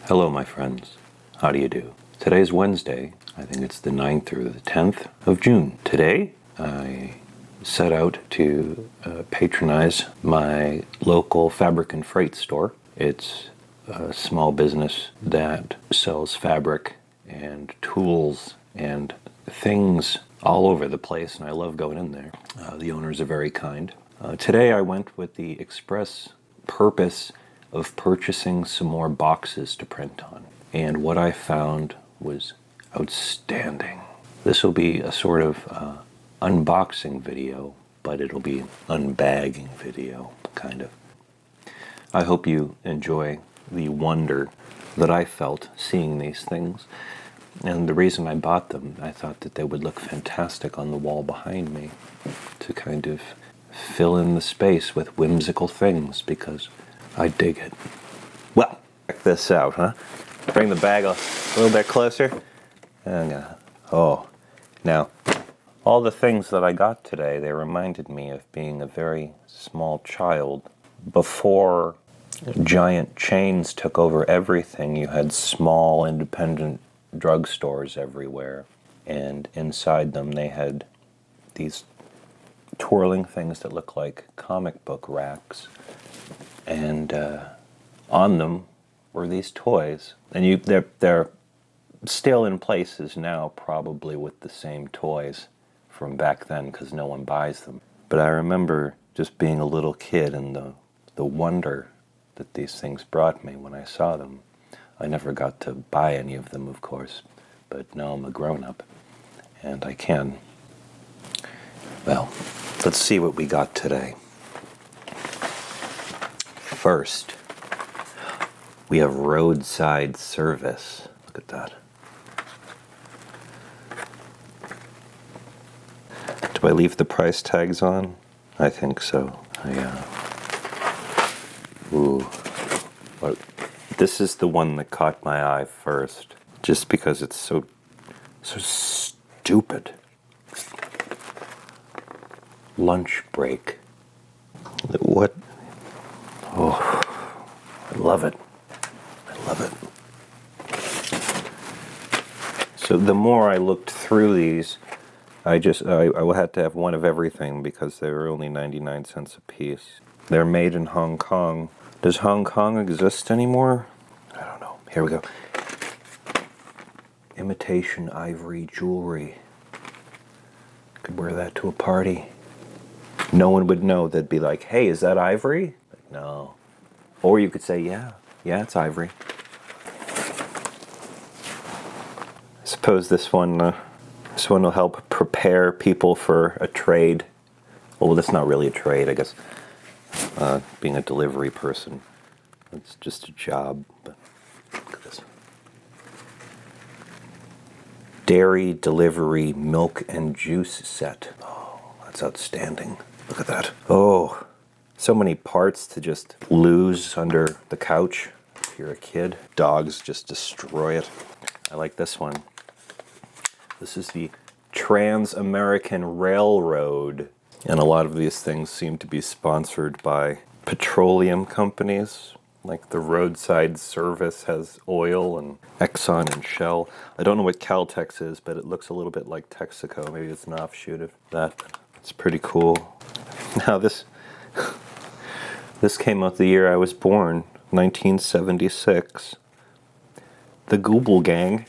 Hello, my friends. How do you do? Today's Wednesday. I think it's the 9th or the 10th of June. Today, I set out to patronize my local fabric and freight store. It's a small business that sells fabric and tools and things all over the place, and I love going in there. The owners are very kind. Today, I went with the express purpose of purchasing some more boxes to print on. And what I found was outstanding. This will be a sort of unboxing video, but it'll be an unbagging video, kind of. I hope you enjoy the wonder that I felt seeing these things. And the reason I bought them, I thought that they would look fantastic on the wall behind me to kind of fill in the space with whimsical things, because I dig it. Well, check this out, huh? Bring the bag a little bit closer. Now, all the things that I got today, they reminded me of being a very small child. Before giant chains took over everything, you had small independent drugstores everywhere. And inside them, they had these twirling things that look like comic book racks. And on them were these toys. And they're still in places now, probably with the same toys from back then, because no one buys them. But I remember just being a little kid and the wonder that these things brought me when I saw them. I never got to buy any of them, of course, but now I'm a grown-up, and I can. Well, let's see what we got today. First, we have Roadside Service. Look at that. Do I leave the price tags on? I think so. This is the one that caught my eye first, just because it's so stupid. Lunch break. What? Oh, I love it. So the more I looked through these, I had to have one of everything because they were only 99 cents a piece. They're made in Hong Kong. Does Hong Kong exist anymore? I don't know. Here we go. Imitation ivory jewelry. Could wear that to a party. No one would know. They'd be like, hey, is that ivory? Like, no. Or you could say, yeah, it's ivory. I suppose this one will help prepare people for a trade. Well, that's not really a trade, I guess. Being a delivery person, it's just a job. But look at this. Dairy delivery milk and juice set. Oh, that's outstanding. Look at that. Oh, so many parts to just lose under the couch if you're a kid. Dogs just destroy it. I like this one. This is the Trans-American Railroad. And a lot of these things seem to be sponsored by petroleum companies. Like the Roadside Service has oil, and Exxon and Shell. I don't know what Caltex is, but it looks a little bit like Texaco. Maybe it's an offshoot of that. It's pretty cool. Now this came out the year I was born, 1976. The Gooble Gang.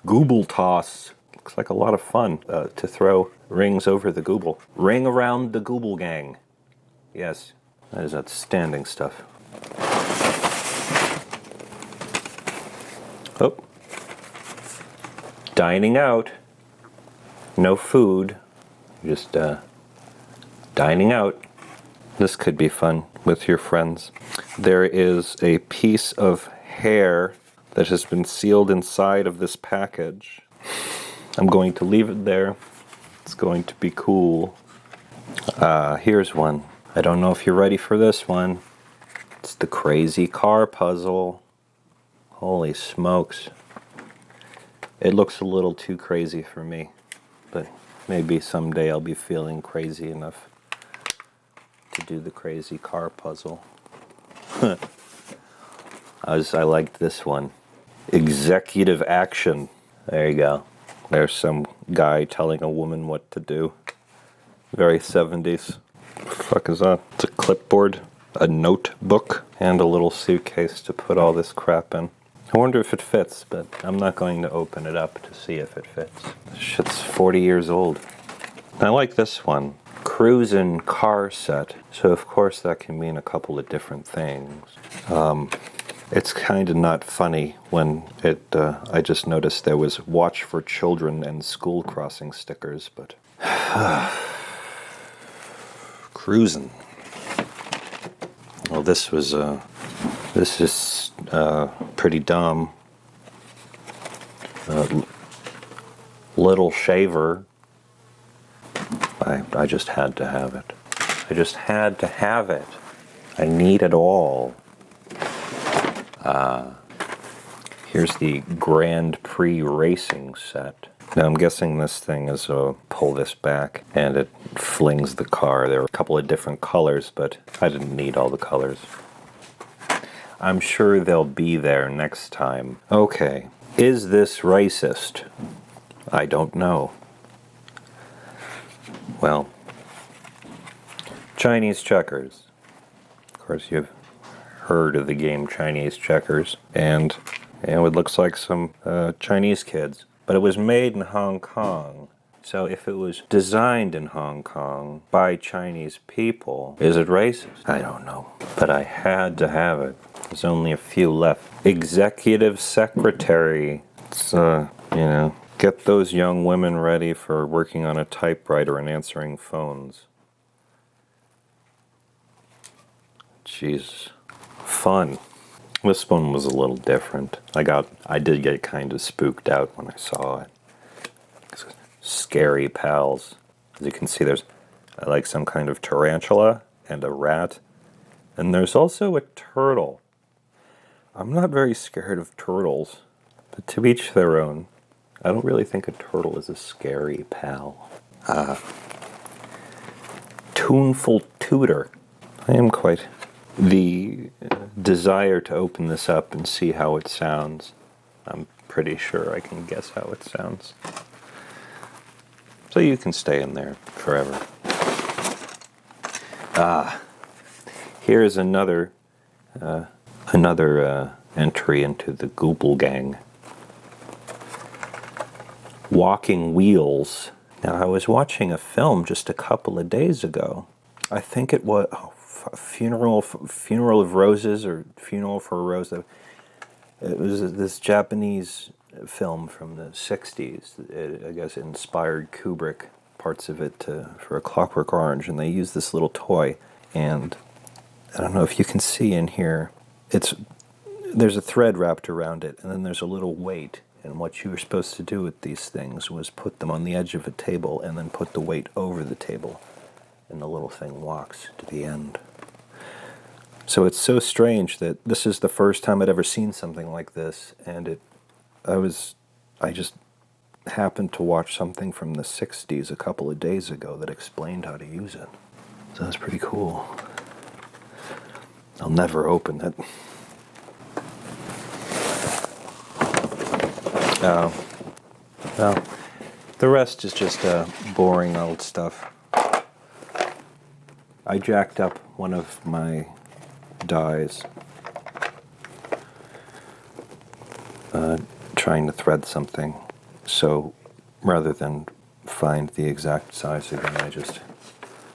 Gooble toss. Looks like a lot of fun to throw rings over the Gooble. Ring around the Gooble Gang. Yes, that is outstanding stuff. Oh. Dining out. No food. Just dining out. This could be fun with your friends. There is a piece of hair that has been sealed inside of this package. I'm going to leave it there. It's going to be cool. Here's one. I don't know if you're ready for this one. It's the crazy car puzzle. Holy smokes. It looks a little too crazy for me, but maybe someday I'll be feeling crazy enough to do the crazy car puzzle. as I liked this one. Executive action. There you go. There's some guy telling a woman what to do. Very 70s. What the fuck is that? It's a clipboard, a notebook, and a little suitcase to put all this crap in. I wonder if it fits, but I'm not going to open it up to see if it fits. This shit's 40 years old. I like this one. Cruisin' car set. So of course that can mean a couple of different things. It's kind of not funny when I just noticed there was watch for children and school crossing stickers, but cruisin'. Well, this is pretty dumb. Little shaver. I just had to have it. I just had to have it. I need it all. Here's the Grand Prix racing set. Now I'm guessing this thing is pull this back and it flings the car. There are a couple of different colors, but I didn't need all the colors. I'm sure they'll be there next time. Okay, is this racist? I don't know. Well, Chinese checkers. Of course, you've heard of the game Chinese checkers, and it looks like some Chinese kids. But it was made in Hong Kong. So if it was designed in Hong Kong by Chinese people, is it racist? I don't know. But I had to have it. There's only a few left. Executive secretary. It's, get those young women ready for working on a typewriter and answering phones. Jeez. Fun. This one was a little different. I did get kind of spooked out when I saw it. Scary pals. As you can see, there's like some kind of tarantula and a rat. And there's also a turtle. I'm not very scared of turtles, but to each their own. I don't really think a turtle is a scary pal. Tuneful tutor. I am quite... The desire to open this up and see how it sounds. I'm pretty sure I can guess how it sounds. So you can stay in there forever. Here is another entry into the Google gang. Walking wheels. Now, I was watching a film just a couple of days ago. I think it was Funeral of Roses or Funeral for a Rose. It was this Japanese film from the 60s. I guess it inspired Kubrick, parts of it, for A Clockwork Orange. And they used this little toy. And I don't know if you can see in here. There's a thread wrapped around it. And then there's a little weight. And what you were supposed to do with these things was put them on the edge of a table and then put the weight over the table. And the little thing walks to the end. So it's so strange that this is the first time I'd ever seen something like this, and I just happened to watch something from the 60s a couple of days ago that explained how to use it. So that's pretty cool. I'll never open it. Well, the rest is just boring old stuff. I jacked up one of my dies trying to thread something, so rather than find the exact size again,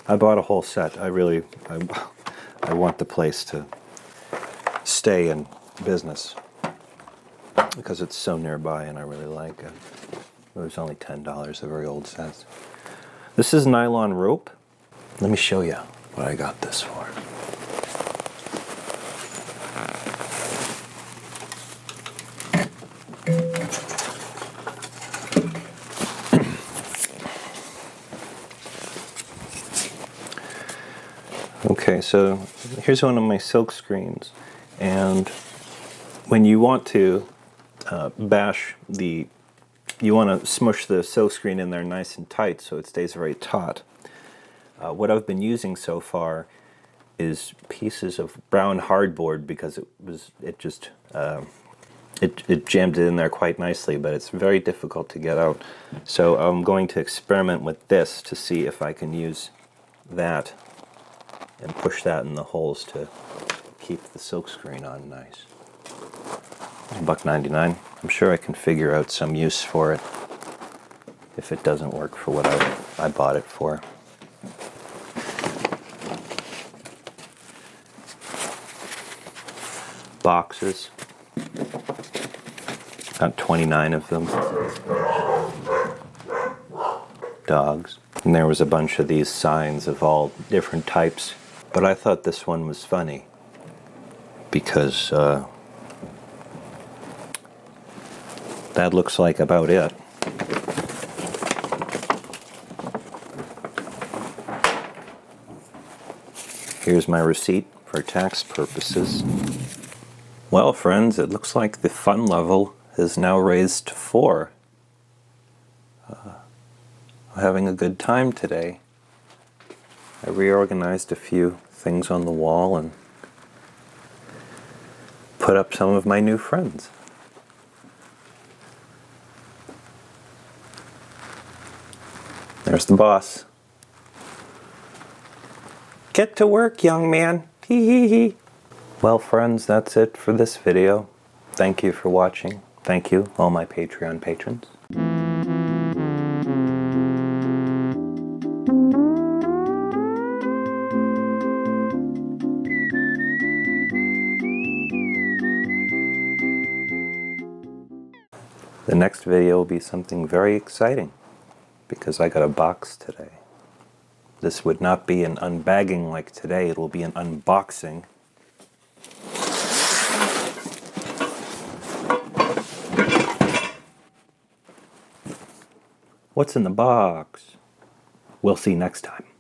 I bought a whole set. I want the place to stay in business because it's so nearby and I really like it. It was only $10, a very old set. This is Nylon Rope. Let me show you what I got this for. Okay, so here's one of my silk screens, and when you want to you want to smush the silk screen in there nice and tight so it stays very taut. What I've been using so far is pieces of brown hardboard because it jammed it in there quite nicely, but it's very difficult to get out. So I'm going to experiment with this to see if I can use that and push that in the holes to keep the silkscreen on nice. $1.99. I'm sure I can figure out some use for it if it doesn't work for what I bought it for. Boxes. Got 29 of them. Dogs. And there was a bunch of these signs of all different types. But I thought this one was funny because that looks like about it. Here's my receipt for tax purposes. Well, friends, it looks like the fun level is now raised to 4. Having a good time today. I reorganized a few things on the wall and put up some of my new friends. There's the boss. Get to work, young man. Hee hee hee. Well, friends, that's it for this video. Thank you for watching. Thank you, all my Patreon patrons. The next video will be something very exciting because I got a box today. This would not be an unbagging like today, it will be an unboxing. What's in the box? We'll see next time.